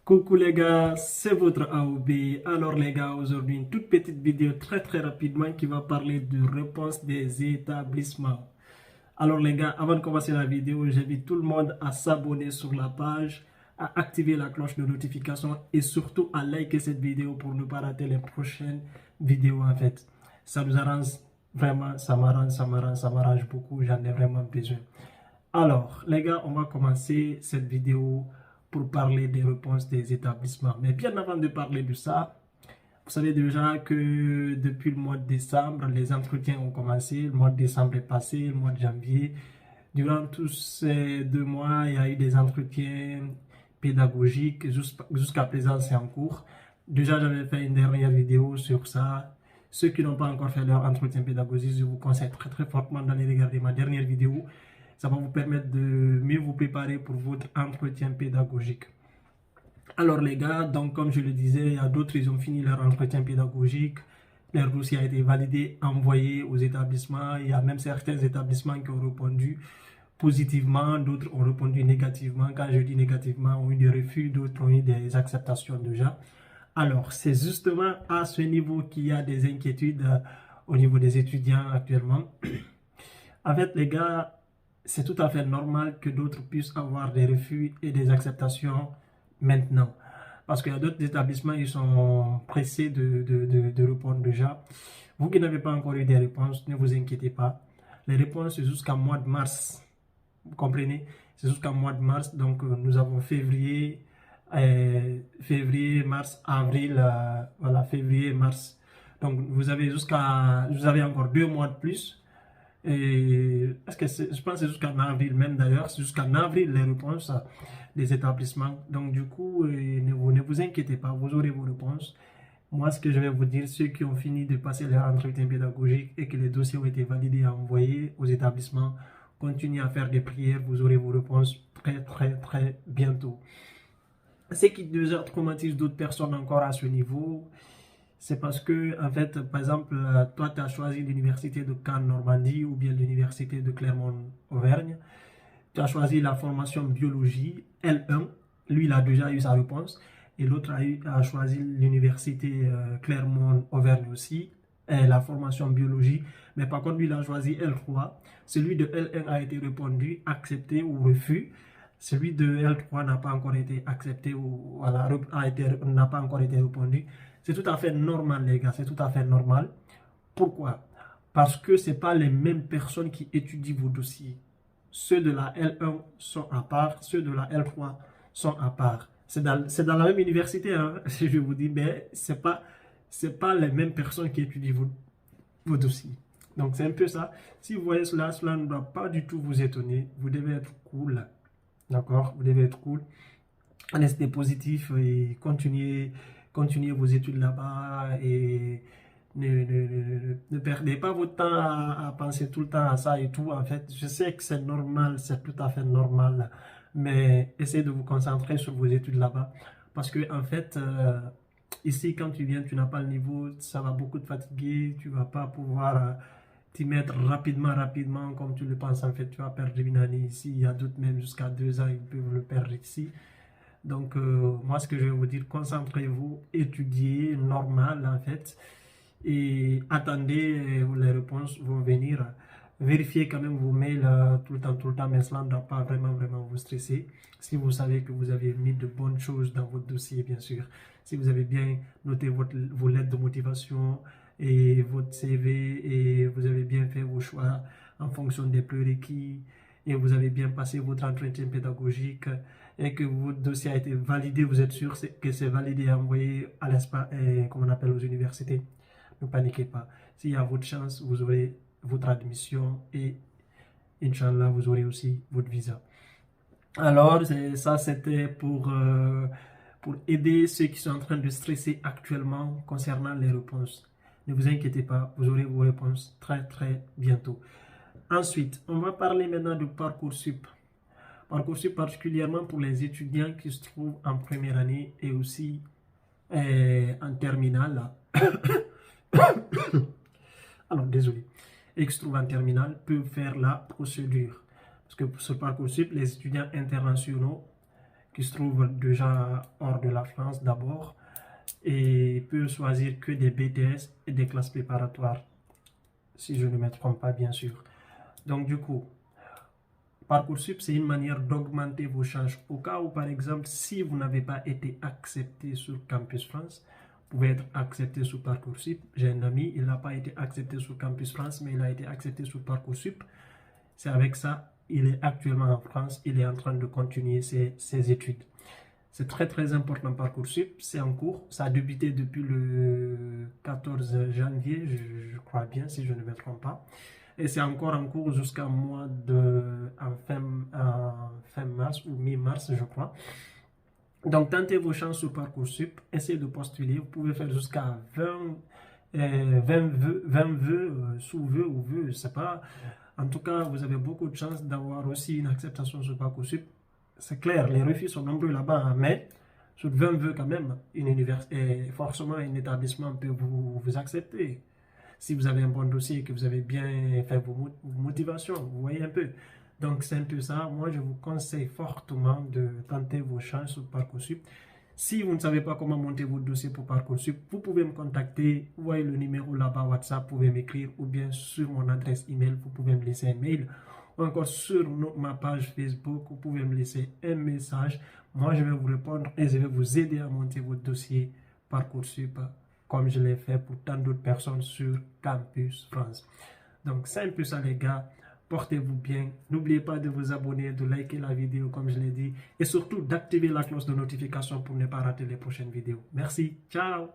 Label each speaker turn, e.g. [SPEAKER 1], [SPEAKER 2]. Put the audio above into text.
[SPEAKER 1] Coucou les gars, c'est votre AOB. Alors les gars, aujourd'hui une toute petite vidéo très rapidement qui va parler de réponse des établissements. Alors les gars, avant de commencer la vidéo, j'invite tout le monde à s'abonner sur la page, à activer la cloche de notification et surtout à liker cette vidéo pour ne pas rater les prochaines vidéos en fait. Ça nous arrange vraiment, ça m'arrange beaucoup, j'en ai vraiment besoin. Alors, les gars, on va commencer cette vidéo pour parler des réponses des établissements. Mais bien avant de parler de ça, vous savez déjà que depuis le mois de décembre, les entretiens ont commencé. Le mois de décembre est passé, le mois de janvier. Durant tous ces 2 mois, il y a eu des entretiens pédagogiques. Jusqu'à présent, c'est en cours. Déjà, j'avais fait une dernière vidéo sur ça. Ceux qui n'ont pas encore fait leur entretien pédagogique, je vous conseille très fortement d'aller regarder ma dernière vidéo. Ça va vous permettre de mieux vous préparer pour votre entretien pédagogique. Alors les gars, donc comme je le disais, il y a d'autres, ils ont fini leur entretien pédagogique. Leur dossier a été validé, envoyé aux établissements. Il y a même certains établissements qui ont répondu positivement, d'autres ont répondu négativement. Quand je dis négativement, ont eu des refus, d'autres ont eu des acceptations déjà. Alors, c'est justement à ce niveau qu'il y a des inquiétudes au niveau des étudiants actuellement. En fait, les gars, c'est tout à fait normal que d'autres puissent avoir des refus et des acceptations maintenant. Parce qu'il y a d'autres établissements, ils sont pressés de répondre déjà. Vous qui n'avez pas encore eu des réponses, ne vous inquiétez pas. Les réponses, c'est jusqu'à mois de mars. Vous comprenez? C'est jusqu'à mois de mars. Donc, nous avons février, mars, avril, voilà, février, mars. Donc, vous avez encore 2 mois de plus. Et est-ce que je pense que c'est jusqu'en avril même d'ailleurs, c'est jusqu'en avril les réponses des établissements. Donc du coup, ne vous inquiétez pas, vous aurez vos réponses. Moi, ce que je vais vous dire, ceux qui ont fini de passer leur entretien pédagogique et que les dossiers ont été validés et envoyés aux établissements, continuez à faire des prières, vous aurez vos réponses très bientôt. Ce qui déjà traumatise d'autres personnes encore à ce niveau, c'est parce que, en fait, par exemple, toi, tu as choisi l'université de Caen Normandie ou bien l'université de Clermont-Auvergne. Tu as choisi la formation biologie L1. Lui, il a déjà eu sa réponse. Et l'autre a choisi l'université Clermont-Auvergne aussi, la formation biologie. Mais par contre, lui, il a choisi L3. Celui de L1 a été répondu, accepté ou refus. Celui de L3 n'a pas encore été accepté ou voilà, n'a pas encore été répondu. C'est tout à fait normal, les gars, c'est tout à fait normal. Pourquoi? Parce que ce pas les mêmes personnes qui étudient vos dossiers. Ceux de la L1 sont à part, ceux de la L3 sont à part. C'est dans la même université, hein, je vous dis, mais ce n'est pas les mêmes personnes qui étudient vos dossiers. Donc c'est un peu ça. Si vous voyez cela, cela ne doit pas du tout vous étonner. Vous devez être cool. D'accord? Vous devez être cool. Restez positif et continuez vos études là-bas et ne perdez pas votre temps à penser tout le temps à ça et tout. En fait, je sais que c'est normal, c'est tout à fait normal, mais essayez de vous concentrer sur vos études là-bas parce que en fait, ici, quand tu viens, tu n'as pas le niveau, ça va beaucoup te fatiguer, tu vas pas pouvoir t'y mettre rapidement comme tu le penses. En fait, tu vas perdre une année ici, il y a d'autres même jusqu'à 2 ans, ils peuvent le perdre ici. Donc, moi, ce que je vais vous dire, concentrez-vous, étudiez normal en fait, et attendez, les réponses vont venir. Vérifiez quand même vos mails tout le temps, mais cela ne doit pas vraiment vous stresser. Si vous savez que vous avez mis de bonnes choses dans votre dossier, bien sûr. Si vous avez bien noté vos lettres de motivation et votre CV et vous avez bien fait vos choix en fonction des prérequis et vous avez bien passé votre entretien pédagogique et que votre dossier a été validé, vous êtes sûr que c'est validé et envoyé à l'espace, comme on appelle aux universités. Ne paniquez pas. S'il y a votre chance, vous aurez votre admission et Inch'Allah, vous aurez aussi votre visa. Alors, ça, c'était pour aider ceux qui sont en train de stresser actuellement concernant les réponses. Ne vous inquiétez pas, vous aurez vos réponses très bientôt. Ensuite, on va parler maintenant de Parcoursup. Parcoursup particulièrement pour les étudiants qui se trouvent en première année et aussi en terminale. Alors, désolé. Et qui se trouvent en terminale peuvent faire la procédure. Parce que pour ce Parcoursup, les étudiants internationaux qui se trouvent déjà hors de la France d'abord et peut choisir que des BTS et des classes préparatoires, si je ne me trompe pas bien sûr. Donc du coup, Parcoursup, c'est une manière d'augmenter vos chances. Au cas où, par exemple, si vous n'avez pas été accepté sur Campus France, vous pouvez être accepté sur Parcoursup. J'ai un ami, il n'a pas été accepté sur Campus France, mais il a été accepté sur Parcoursup. C'est avec ça, il est actuellement en France, il est en train de continuer ses études. C'est très très important Parcoursup, c'est en cours. Ça a débuté depuis le 14 janvier, je crois bien, si je ne me trompe pas. Et c'est encore en cours jusqu'à mois de fin mars ou mi-mars, je crois. Donc, tentez vos chances sur Parcoursup, essayez de postuler. Vous pouvez faire jusqu'à 20 vœux, sous-vœux ou vœux, je ne sais pas. En tout cas, vous avez beaucoup de chances d'avoir aussi une acceptation sur Parcoursup. C'est clair, les refus sont nombreux là-bas, mais sur 20 vœux quand même, une université, forcément un établissement peut vous accepter. Si vous avez un bon dossier et que vous avez bien fait vos motivations, vous voyez un peu. Donc c'est un peu ça. Moi, je vous conseille fortement de tenter vos chances sur Parcoursup. Si vous ne savez pas comment monter votre dossier pour Parcoursup, vous pouvez me contacter. Vous voyez le numéro là-bas WhatsApp, vous pouvez m'écrire ou bien sur mon adresse email, vous pouvez me laisser un mail. Ou encore sur ma page Facebook, vous pouvez me laisser un message. Moi, je vais vous répondre et je vais vous aider à monter votre dossier Parcoursup, comme je l'ai fait pour tant d'autres personnes sur Campus France. Donc, c'est un peu ça, les gars. Portez-vous bien. N'oubliez pas de vous abonner, de liker la vidéo, comme je l'ai dit. Et surtout, d'activer la cloche de notification pour ne pas rater les prochaines vidéos. Merci. Ciao.